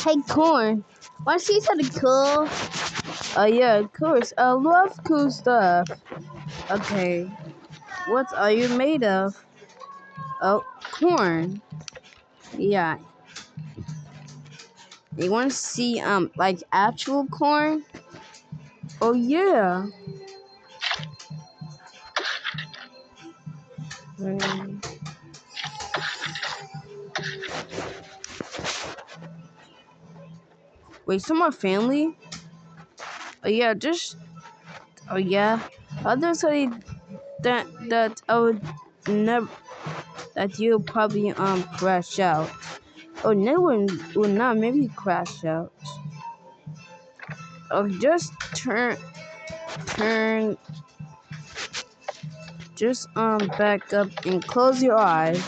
Hey, Corn. Want to see something cool? Yeah, of course. I love cool stuff. Okay. What are you made of? Oh, corn. Yeah. You want to see, like actual corn? Oh, yeah. Mm. Wait, some more family? Oh, yeah, oh, yeah. I'll just say that I would never, that you'll probably, crash out. Oh, no one will not maybe crash out. Oh, just turn, just, back up and close your eyes.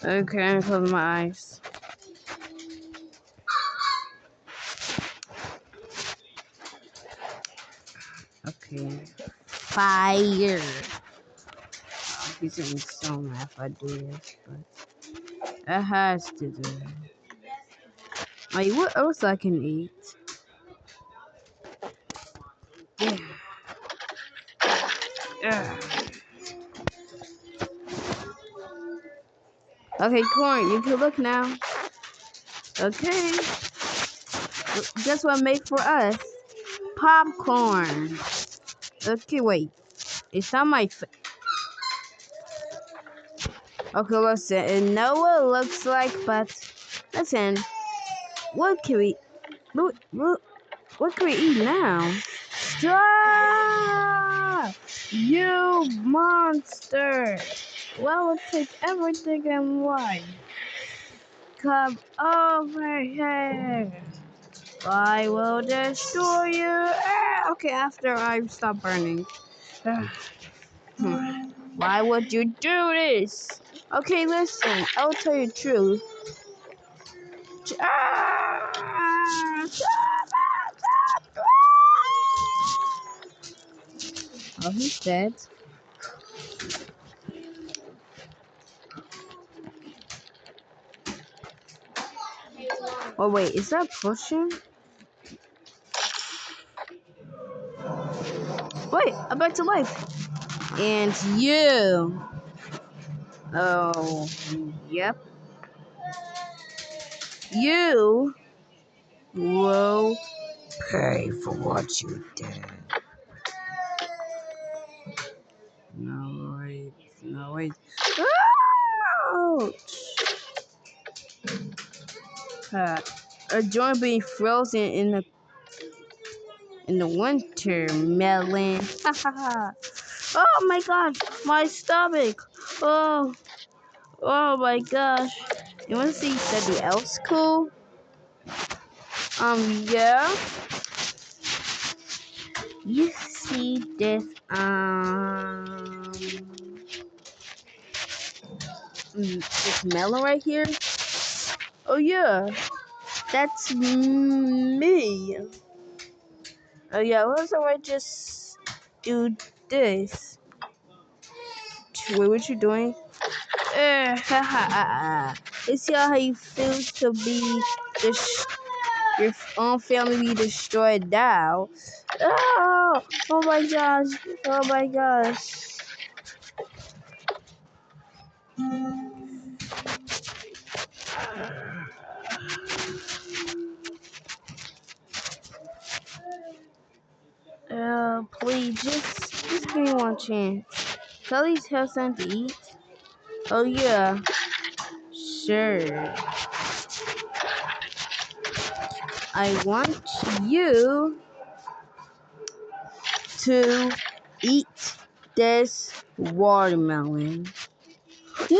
Okay, I'm closing my eyes. Okay. Fire. He's gonna be so mad if I do this, but it has to do it. Like, what else I can eat? Yeah. Okay, Corn, you can look now. Okay. Guess what I made for us? Popcorn. Okay, wait. It's not my Okay, listen. I know what it looks like, but listen. What can we... What can we eat now? Stop! You monster! Well, will take everything in life. Come over here. I will destroy you. Okay, after I stop burning. Why would you do this? Okay, listen. I'll tell you the truth. Oh, he's dead. Oh, wait. Is that pushing? Wait, I'm back to life. And you. Oh, yep. You will pay for what you did. No, wait. No, wait. Ouch! A joint being frozen in the winter melon. Ha ha ha. Oh my god, my stomach. Oh, oh my gosh. You want to see something else cool? Yeah. You see this, this melon right here? Oh yeah, that's me. Oh yeah, what if I just do this? Wait, what you doing? You see how you feel to be your own family be destroyed now? Oh, oh my gosh! Oh my gosh! Please, just give me one chance. Can I at least have something to eat? Oh yeah, sure. I want you to eat this watermelon. No!